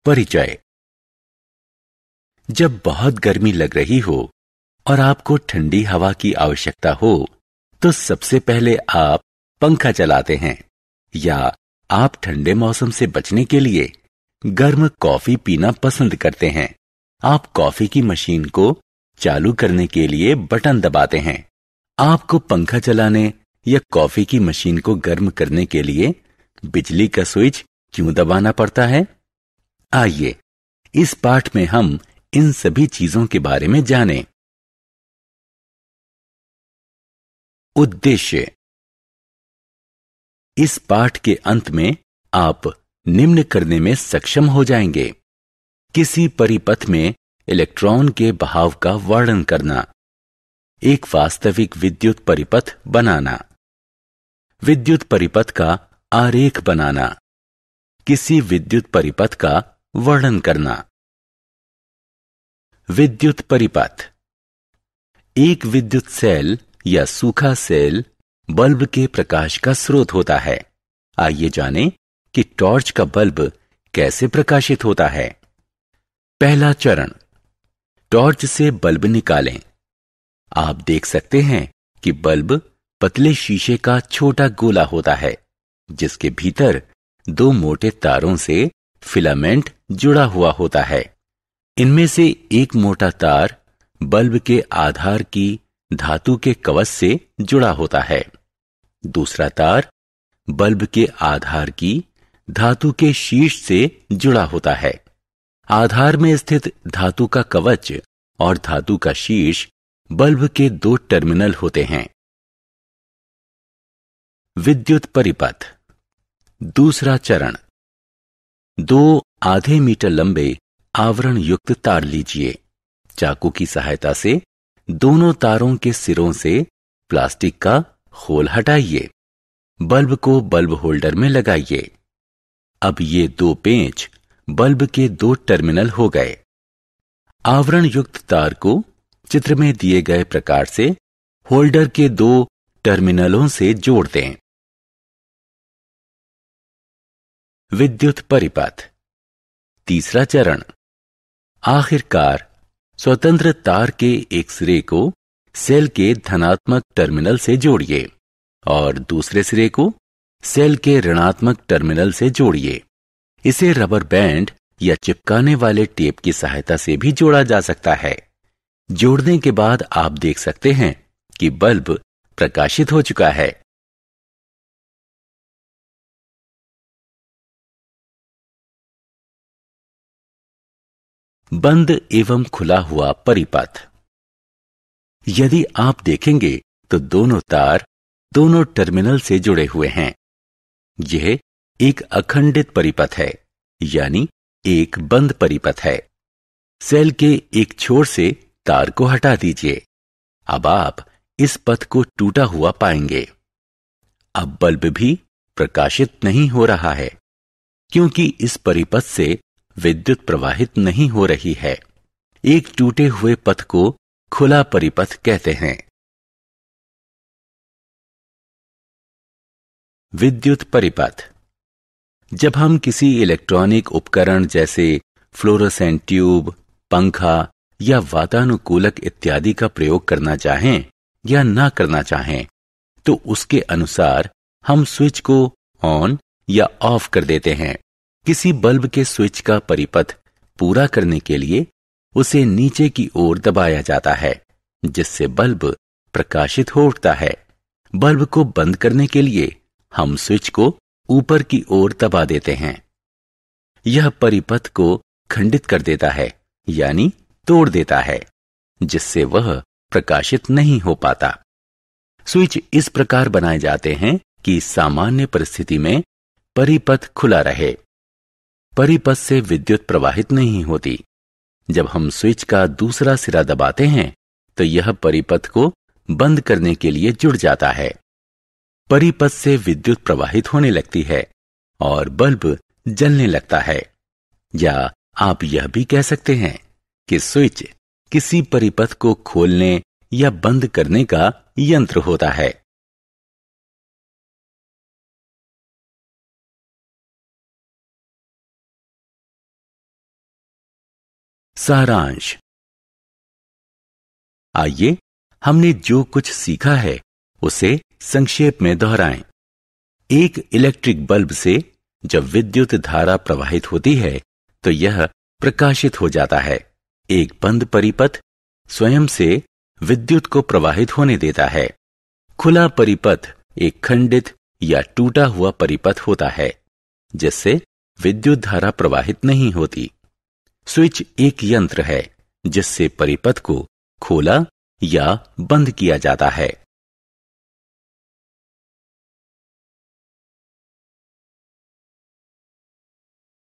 परिचय। जब बहुत गर्मी लग रही हो और आपको ठंडी हवा की आवश्यकता हो तो सबसे पहले आप पंखा चलाते हैं, या आप ठंडे मौसम से बचने के लिए गर्म कॉफी पीना पसंद करते हैं। आप कॉफी की मशीन को चालू करने के लिए बटन दबाते हैं। आपको पंखा चलाने या कॉफी की मशीन को गर्म करने के लिए बिजली का स्विच क्यों दबाना पड़ता है? आइए इस पाठ में हम इन सभी चीजों के बारे में जानें। उद्देश्य। इस पाठ के अंत में आप निम्न करने में सक्षम हो जाएंगे: किसी परिपथ में इलेक्ट्रॉन के बहाव का वर्णन करना, एक वास्तविक विद्युत परिपथ बनाना, विद्युत परिपथ का आरेख बनाना, किसी विद्युत परिपथ का वर्णन करना। विद्युत परिपथ। एक विद्युत सेल या सूखा सेल बल्ब के प्रकाश का स्रोत होता है। आइए जानें कि टॉर्च का बल्ब कैसे प्रकाशित होता है। पहला चरण, टॉर्च से बल्ब निकालें। आप देख सकते हैं कि बल्ब पतले शीशे का छोटा गोला होता है, जिसके भीतर दो मोटे तारों से फिलामेंट जुड़ा हुआ होता है। इनमें से एक मोटा तार बल्ब के आधार की धातु के कवच से जुड़ा होता है। दूसरा तार बल्ब के आधार की धातु के शीर्ष से जुड़ा होता है। आधार में स्थित धातु का कवच और धातु का शीर्ष बल्ब के दो टर्मिनल होते हैं। विद्युत परिपथ। दूसरा चरण, दो आधे मीटर लंबे आवरण युक्त तार लीजिए। चाकू की सहायता से दोनों तारों के सिरों से प्लास्टिक का खोल हटाइए। बल्ब को बल्ब होल्डर में लगाइए। अब ये दो पेंच बल्ब के दो टर्मिनल हो गए। आवरण युक्त तार को चित्र में दिए गए प्रकार से होल्डर के दो टर्मिनलों से जोड़ दें। विद्युत परिपथ। तीसरा चरण, आखिरकार स्वतंत्र तार के एक सिरे को सेल के धनात्मक टर्मिनल से जोड़िए और दूसरे सिरे को सेल के ऋणात्मक टर्मिनल से जोड़िए। इसे रबर बैंड या चिपकाने वाले टेप की सहायता से भी जोड़ा जा सकता है। जोड़ने के बाद आप देख सकते हैं कि बल्ब प्रकाशित हो चुका है। बंद एवं खुला हुआ परिपथ। यदि आप देखेंगे तो दोनों तार दोनों टर्मिनल से जुड़े हुए हैं। यह एक अखंडित परिपथ है, यानी एक बंद परिपथ है। सेल के एक छोर से तार को हटा दीजिए। अब आप इस पथ को टूटा हुआ पाएंगे। अब बल्ब भी प्रकाशित नहीं हो रहा है, क्योंकि इस परिपथ से विद्युत प्रवाहित नहीं हो रही है। एक टूटे हुए पथ को खुला परिपथ कहते हैं। विद्युत परिपथ। जब हम किसी इलेक्ट्रॉनिक उपकरण जैसे फ्लोरोसेंट ट्यूब, पंखा या वातानुकूलक इत्यादि का प्रयोग करना चाहें या ना करना चाहें, तो उसके अनुसार हम स्विच को ऑन या ऑफ कर देते हैं। किसी बल्ब के स्विच का परिपथ पूरा करने के लिए उसे नीचे की ओर दबाया जाता है, जिससे बल्ब प्रकाशित हो उठता है। बल्ब को बंद करने के लिए हम स्विच को ऊपर की ओर दबा देते हैं। यह परिपथ को खंडित कर देता है, यानी तोड़ देता है, जिससे वह प्रकाशित नहीं हो पाता। स्विच इस प्रकार बनाए जाते हैं कि सामान्य परिस्थिति में परिपथ खुला रहे। परिपथ से विद्युत प्रवाहित नहीं होती। जब हम स्विच का दूसरा सिरा दबाते हैं तो यह परिपथ को बंद करने के लिए जुड़ जाता है। परिपथ से विद्युत प्रवाहित होने लगती है और बल्ब जलने लगता है। या आप यह भी कह सकते हैं कि स्विच किसी परिपथ को खोलने या बंद करने का यंत्र होता है। सारांश। आइए हमने जो कुछ सीखा है उसे संक्षेप में दोहराएं। एक इलेक्ट्रिक बल्ब से जब विद्युत धारा प्रवाहित होती है तो यह प्रकाशित हो जाता है। एक बंद परिपथ स्वयं से विद्युत को प्रवाहित होने देता है। खुला परिपथ एक खंडित या टूटा हुआ परिपथ होता है जिससे विद्युत धारा प्रवाहित नहीं होती। स्विच एक यंत्र है जिससे परिपथ को खोला या बंद किया जाता है।